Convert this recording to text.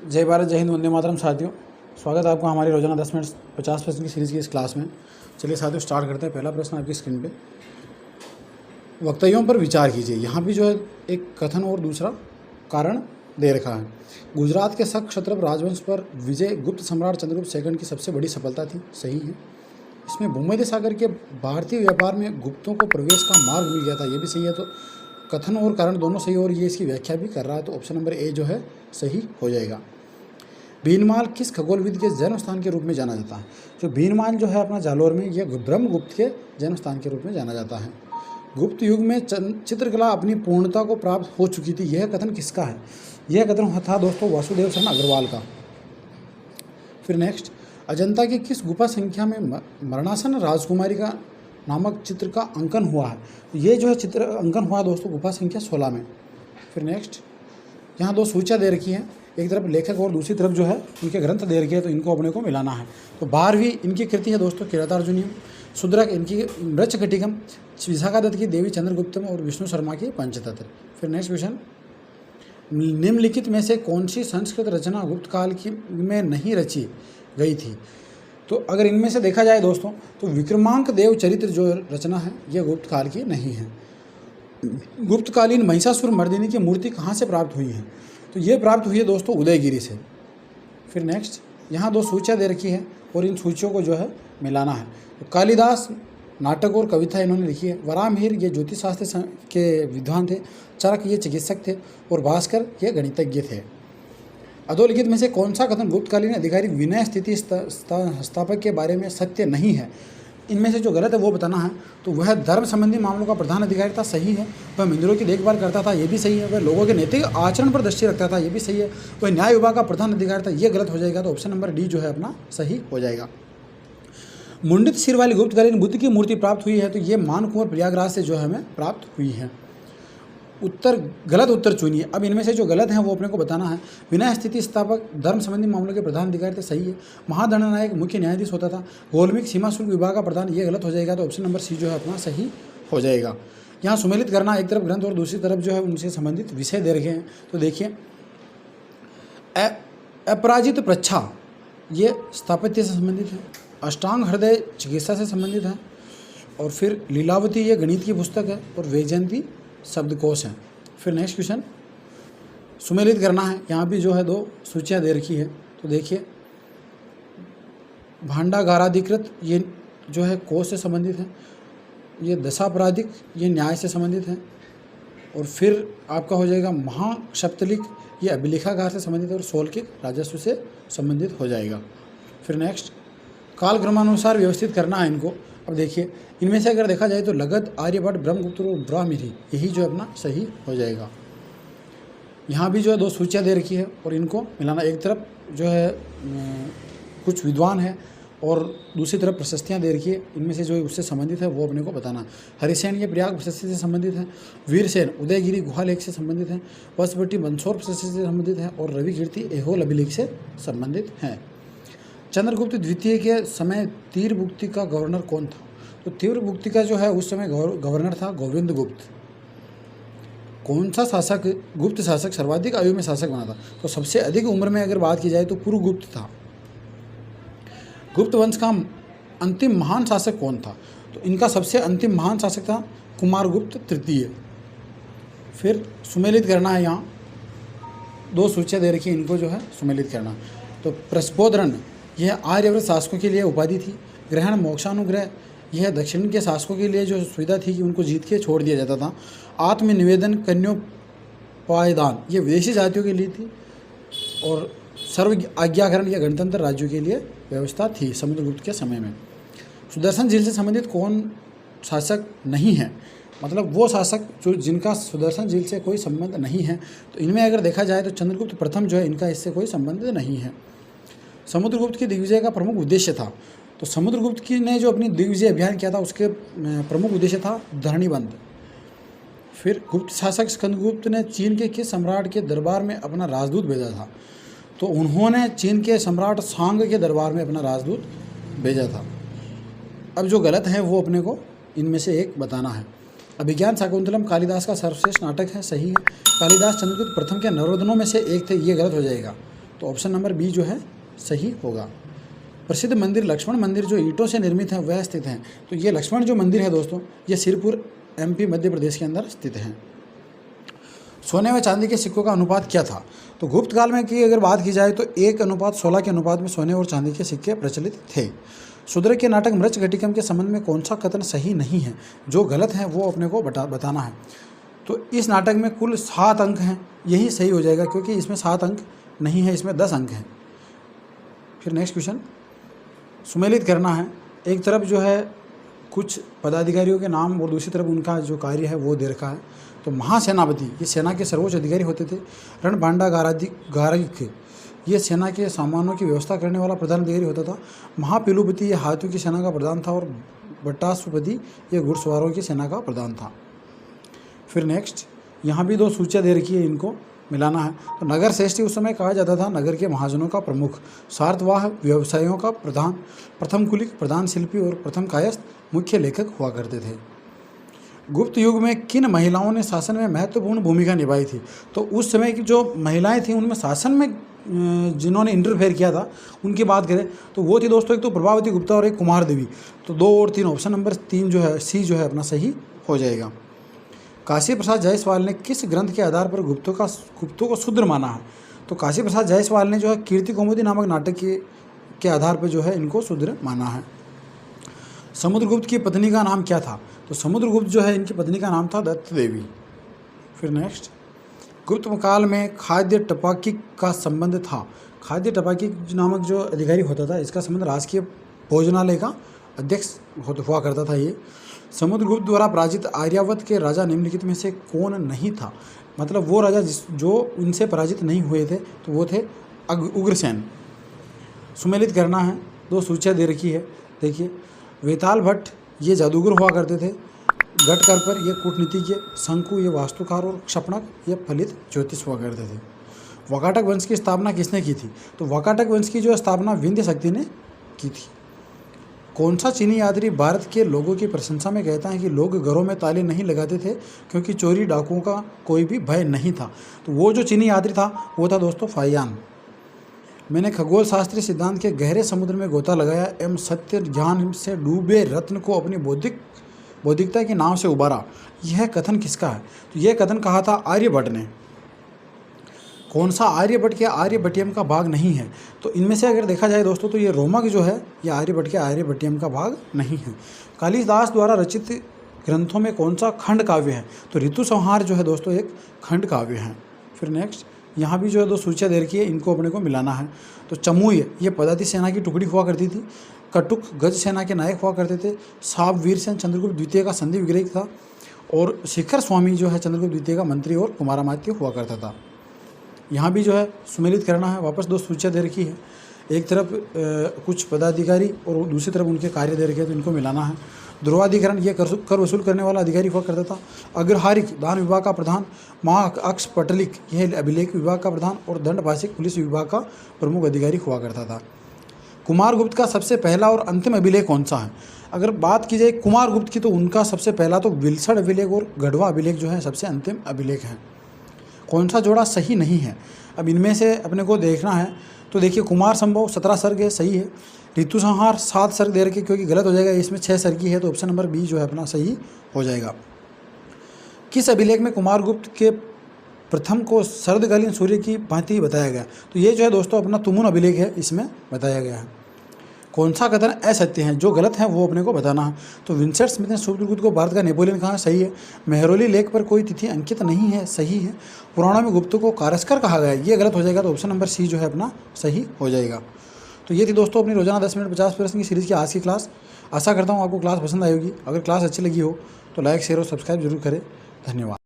जय भारत, जय हिंद, वंदे मातरम। साथियों, स्वागत है आपका हमारी रोजाना 10 मिनट 50 प्रश्न की सीरीज़ की इस क्लास में। चलिए साथियों, स्टार्ट करते हैं। पहला प्रश्न आपकी स्क्रीन पे, वक्तव्यों पर विचार कीजिए। यहाँ भी जो है एक कथन और दूसरा कारण दे रखा है। गुजरात के शक क्षत्रप राजवंश पर विजय गुप्त सम्राट चंद्रगुप्त सेकंड की सबसे बड़ी सफलता थी। सही है। इसमें भूमध्य सागर के भारतीय व्यापार में गुप्तों को प्रवेश का मार्ग मिल गया था। ये भी सही है। तो कथन और कारण दोनों सही, और ये इसकी व्याख्या भी कर रहा है। तो ऑप्शन नंबर ए जो है सही हो जाएगा। भीनमाल किस खगोलविद के जन्म स्थान के रूप में जाना जाता है? जो भीनमाल जो है अपना जालोर में, यह ब्रह्मगुप्त के जन्म स्थान के रूप में जाना जाता है। गुप्त युग में चित्रकला अपनी पूर्णता को प्राप्त हो चुकी थी। यह कथन किसका है? यह कथन था दोस्तों वासुदेव शरण अग्रवाल का। फिर नेक्स्ट, अजंता की किस गुफा संख्या में मरणासन राजकुमारी का नामक चित्र का अंकन हुआ है? ये जो है चित्र अंकन हुआ दोस्तों गुफा संख्या 16 में। फिर नेक्स्ट, यहाँ दो सूचियाँ दे रखी हैं, एक तरफ लेखक और दूसरी तरफ जो है उनके ग्रंथ दे रखे हैं, तो इनको अपने को मिलाना है। तो 12वीं इनकी कृति है दोस्तों किरातार्जुनीयम, शूद्रक इनकी मृच्छकटिकम, विशाखादत्त की देवी चंद्रगुप्तम और विष्णु शर्मा की पंचतंत्र। फिर नेक्स्ट क्वेश्चन, निम्नलिखित में से कौन सी संस्कृत रचना गुप्त काल की में नहीं रची गई थी? तो अगर इनमें से देखा जाए दोस्तों, तो विक्रमांक देव चरित्र जो रचना है यह गुप्त काल की नहीं है। गुप्तकालीन महिषासुर मर्दिनी की मूर्ति कहाँ से प्राप्त हुई है? तो ये प्राप्त हुई है दोस्तों उदयगिरी से। फिर नेक्स्ट, यहाँ दो सूचियाँ दे रखी है और इन सूचियों को जो है मिलाना है। तो कालिदास नाटक और कविता इन्होंने लिखी है। वराहमिहिर ये ज्योतिष शास्त्र के विद्वान थे। चरक ये चिकित्सक थे और भास्कर ये गणितज्ञ थे। अधोलिखित में से कौन सा कथन गुप्तकालीन अधिकारी विनय स्थिति स्थापक के बारे में सत्य नहीं है? इनमें से जो गलत है वो बताना है। तो वह धर्म संबंधी मामलों का प्रधान अधिकारी था। सही है। वह मंदिरों की देखभाल करता था। ये भी सही है। वह लोगों के नैतिक आचरण पर दृष्टि रखता था। ये भी सही है। वह न्याय विभाग का प्रधान अधिकारी था। ये गलत हो जाएगा। तो ऑप्शन नंबर डी जो है अपना सही हो जाएगा। मुंडित सिर वाली गुप्तकालीन बुद्ध की मूर्ति प्राप्त हुई है। तो ये मानकुंवर प्रयागराज से जो है हमें प्राप्त हुई है। गलत उत्तर चुनिए। अब इनमें से जो गलत हैं वो अपने को बताना है। विनय स्थिति स्थापक धर्म संबंधी मामलों के प्रधान अधिकारी थे। सही है। महादंडनायक मुख्य न्यायाधीश होता था। गोलमिक सीमा शुल्क विभाग का प्रधान, ये गलत हो जाएगा। तो ऑप्शन नंबर सी जो है अपना सही हो जाएगा। यहाँ सुमेलित करना, एक तरफ ग्रंथ और दूसरी तरफ जो है उनसे संबंधित विषय दे रखे हैं। तो देखिए, अपराजित प्रच्छा ये स्थापत्य से संबंधित है। अष्टांग हृदय चिकित्सा से संबंधित है। और फिर लीलावती ये गणित की पुस्तक है। और वैजयंती शब्दकोश है। फिर नेक्स्ट क्वेश्चन, सुमेलित करना है। यहाँ भी जो है दो सूचियाँ दे रखी है। तो देखिए, भांडागाराधिकृत ये जो है कोश से संबंधित है। ये दशापराधिक ये न्याय से संबंधित है। और फिर आपका हो जाएगा महासप्तलिक ये अभिलेखागार से संबंधित है। और शोल्किक राजस्व से संबंधित हो जाएगा। फिर नेक्स्ट, कालक्रमानुसार व्यवस्थित करना है इनको। अब देखिए, इनमें से अगर देखा जाए तो लगध, आर्यभट्ट, ब्रह्मगुप्त और ब्राह्मणी यही जो है अपना सही हो जाएगा। यहाँ भी जो है दो सूचियाँ दे रखी है और इनको मिलाना। एक तरफ जो है कुछ विद्वान है और दूसरी तरफ प्रशस्तियाँ दे रखी है। इनमें से जो उससे संबंधित है वो अपने को बताना। हरिसेन ये प्रयाग प्रशस्ति से संबंधित है। वीरसेन उदयगिरी गुहा लेख से संबंधित है। वसभट्टी मंदसौर प्रशस्ति से संबंधित है। और रवि कीर्ति ऐहोल अभिलेख से संबंधित हैं। चंद्रगुप्त द्वितीय के समय तीव्रभुक्ति का गवर्नर कौन था? तो तीव्रभुक्ति का जो है उस समय गवर्नर था गोविंद गुप्त। कौन सा शासक गुप्त शासक सर्वाधिक आयु में शासक बना था? तो सबसे अधिक उम्र में अगर बात की जाए तो पुरुगुप्त था। गुप्त वंश का अंतिम महान शासक कौन था? तो इनका सबसे अंतिम महान शासक था कुमारगुप्त तृतीय। फिर सुमेलित करना है। यहाँ दो सूचियाँ दे रखी है, इनको जो है सुमेलित करना। तो प्रस्पोधरण यह आर्यव्रत शासकों के लिए उपाधि थी। ग्रहण मोक्षानुग्रह यह दक्षिण के शासकों के लिए जो सुविधा थी कि उनको जीत के छोड़ दिया जाता था। आत्मनिवेदन कन्योपायदान ये विदेशी जातियों के लिए थी। और सर्व आज्ञाकरण या गणतंत्र राज्यों के लिए व्यवस्था थी समुद्रगुप्त के समय में। सुदर्शन झील से संबंधित कौन शासक नहीं है? मतलब वो शासक जो जिनका सुदर्शन झील से कोई संबंध नहीं है। तो इनमें अगर देखा जाए तो चंद्रगुप्त प्रथम जो है इनका इससे कोई संबंध नहीं है। समुद्रगुप्त की दिग्विजय का प्रमुख उद्देश्य था। तो समुद्रगुप्त की ने जो अपनी दिग्विजय अभियान किया था उसके प्रमुख उद्देश्य था धरणीबंध। फिर गुप्त शासक स्कंदगुप्त ने चीन के किस सम्राट के दरबार में अपना राजदूत भेजा था? तो उन्होंने चीन के सम्राट सांग के दरबार में अपना राजदूत भेजा था। अब जो गलत है वो अपने को इनमें से एक बताना है। अभिज्ञान शाकुंतलम कालिदास का सर्वश्रेष्ठ नाटक है। सही है। कालिदास चंद्रगुप्त प्रथम के नवरत्नों में से एक थे। ये गलत हो जाएगा। तो ऑप्शन नंबर बी जो है सही होगा। प्रसिद्ध मंदिर लक्ष्मण मंदिर जो ईंटों से निर्मित है वह स्थित हैं। तो ये लक्ष्मण जो मंदिर है दोस्तों, ये सिरपुर MP मध्य प्रदेश के अंदर स्थित हैं। सोने व चांदी के सिक्कों का अनुपात क्या था? तो गुप्त काल में की अगर बात की जाए तो 1:16 के अनुपात में सोने और चांदी के सिक्के प्रचलित थे। शूद्र के नाटक मृच घटिकम के संबंध में कौन सा कथन सही नहीं है? जो गलत है वो अपने को बताना है। तो इस नाटक में कुल 7 अंक हैं, यही सही हो जाएगा क्योंकि इसमें 7 अंक नहीं है, इसमें 10 अंक हैं। फिर नेक्स्ट क्वेश्चन, सुमेलित करना है। एक तरफ जो है कुछ पदाधिकारियों के नाम और दूसरी तरफ उनका जो कार्य है वो दे रखा है। तो महासेनापति ये सेना के सर्वोच्च अधिकारी होते थे। रणभांडागारिक ये सेना के सामानों की व्यवस्था करने वाला प्रधान अधिकारी होता था। महापिलुपति ये हाथियों की सेना का प्रधान था और बटासुपति ये घुड़सवारों की सेना का प्रधान था। फिर नेक्स्ट, यहाँ भी 2 सूचियाँ दे रखी है, इनको मिलाना है। तो नगर श्रेष्ठी उस समय कहा जाता था नगर के महाजनों का प्रमुख, सार्थवाह व्यवसायों का प्रधान, प्रथम कुलिक, प्रधान शिल्पी और प्रथम कायस्थ मुख्य लेखक हुआ करते थे। गुप्त युग में किन महिलाओं ने शासन में महत्वपूर्ण भूमिका निभाई थी? तो उस समय की जो महिलाएं थी उनमें शासन में जिन्होंने इंटरफेयर किया था उनकी बात करें तो वो थी दोस्तों, एक तो प्रभावती गुप्ता और एक कुमार देवी। तो 2 और 3 ऑप्शन नंबर 3 जो है सी जो है अपना सही हो जाएगा। काशी प्रसाद जायसवाल ने किस ग्रंथ के आधार पर गुप्तों को शूद्र माना है? तो काशी प्रसाद जायसवाल ने जो है कीर्ति कौमुदी नामक नाटक के आधार पर जो है इनको शूद्र माना है। समुद्रगुप्त की पत्नी का नाम क्या था? तो समुद्रगुप्त जो है इनकी पत्नी का नाम था दत्त देवी। फिर नेक्स्ट, गुप्त काल में खाद्य टपाकी का संबंध था। खाद्य टपाकी नामक जो अधिकारी होता था इसका संबंध राजकीय भोजनालय का अध्यक्ष हुआ करता था। ये समुद्रगुप्त द्वारा पराजित आर्यावर्त के राजा निम्नलिखित में से कौन नहीं था? मतलब वो राजा जो उनसे पराजित नहीं हुए थे तो वो थे उग्रसेन। सुमेलित करना है, 2 सूचियाँ दे रखी है। देखिए, वेताल भट्ट ये जादूगर हुआ करते थे, गटकरपर ये कूटनीतिज्ञ, शंकु ये वास्तुकार और क्षपणक ये फलित ज्योतिष हुआ करते थे। वाकाटक वंश की स्थापना किसने की थी? तो वाकाटक वंश की जो स्थापना विंध्य शक्ति ने की थी। कौन सा चीनी यात्री भारत के लोगों की प्रशंसा में कहता है कि लोग घरों में ताले नहीं लगाते थे क्योंकि चोरी डाकुओं का कोई भी भय नहीं था? तो वो जो चीनी यात्री था वो था दोस्तों फाहियान। मैंने खगोल शास्त्रीय सिद्धांत के गहरे समुद्र में गोता लगाया एवं सत्य ज्ञान से डूबे रत्न को अपनी बौद्धिकता की नाव से उबारा। यह कथन किसका है? तो यह कथन कहा था आर्यभट्ट ने। कौन सा आर्यभट्ट के आर्यभट्टियम का भाग नहीं है? तो इनमें से अगर देखा जाए दोस्तों तो ये रोमक जो है ये आर्यभट्ट के आर्यभट्टियम का भाग नहीं है। कालिदास द्वारा रचित ग्रंथों में कौन सा खंड काव्य है? तो ऋतु संहार जो है दोस्तों एक खंड काव्य है। फिर नेक्स्ट, यहाँ भी जो है 2 सूचियाँ दे रखी है, इनको अपने को मिलाना है। तो चमूय ये पदाति सेना की टुकड़ी हुआ करती थी। कटुक गज सेना के नायक हुआ करते थे। साब वीरसेन चंद्रगुप्त द्वितीय का संधि विग्रह था और शिखर स्वामी जो है चंद्रगुप्त द्वितीय का मंत्री और कुमारामात्य हुआ करता था। यहाँ भी जो है सुमेलित करना है। वापस 2 सूचियाँ दे रखी है, एक तरफ कुछ पदाधिकारी और दूसरी तरफ उनके कार्य दे रखे हैं तो इनको मिलाना है। ध्रुवाधिकरण ये कर वसूल करने वाला अधिकारी हुआ करता था। अग्रहारिक दान विभाग का प्रधान, अक्ष पटलिक यह अभिलेख विभाग का प्रधान और दंडभाषिक पुलिस विभाग का प्रमुख अधिकारी हुआ करता था। कुमारगुप्त का सबसे पहला और अंतिम अभिलेख कौन सा है? अगर बात की जाए कुमारगुप्त की तो उनका सबसे पहला तो विल्सण अभिलेख और गढ़वा अभिलेख जो है सबसे अंतिम अभिलेख है। कौन सा जोड़ा सही नहीं है? अब इनमें से अपने को देखना है। तो देखिए, कुमार संभव 17 सर्ग है, सही है। ऋतु संहार 7 सर्ग दे रखे क्योंकि गलत हो जाएगा, इसमें 6 सर्ग की है तो ऑप्शन नंबर बी जो है अपना सही हो जाएगा। किस अभिलेख में कुमारगुप्त के प्रथम को शरदकालीन सूर्य की भांति बताया गया? तो ये जो है दोस्तों अपना तुमुन अभिलेख है, इसमें बताया गया है। कौन सा कथन असत्य है? जो गलत है वो अपने को बताना है। तो विंसेंट स्मिथ ने समुद्रगुप्त को भारत का नेपोलियन कहा, सही है। मेहरौली लेख पर कोई तिथि अंकित नहीं है, सही है। पुराणों में गुप्त को कारस्कर कहा गया है, ये गलत हो जाएगा तो ऑप्शन नंबर सी जो है अपना सही हो जाएगा। तो ये थी दोस्तों अपनी रोजाना 10 मिनट 50 प्रश्न की सीरीज़ की आज की क्लास। आशा करता हूँ आपको क्लास पसंद आई होगी। अगर क्लास अच्छी लगी हो तो लाइक शेयर और सब्सक्राइब जरूर करें। धन्यवाद।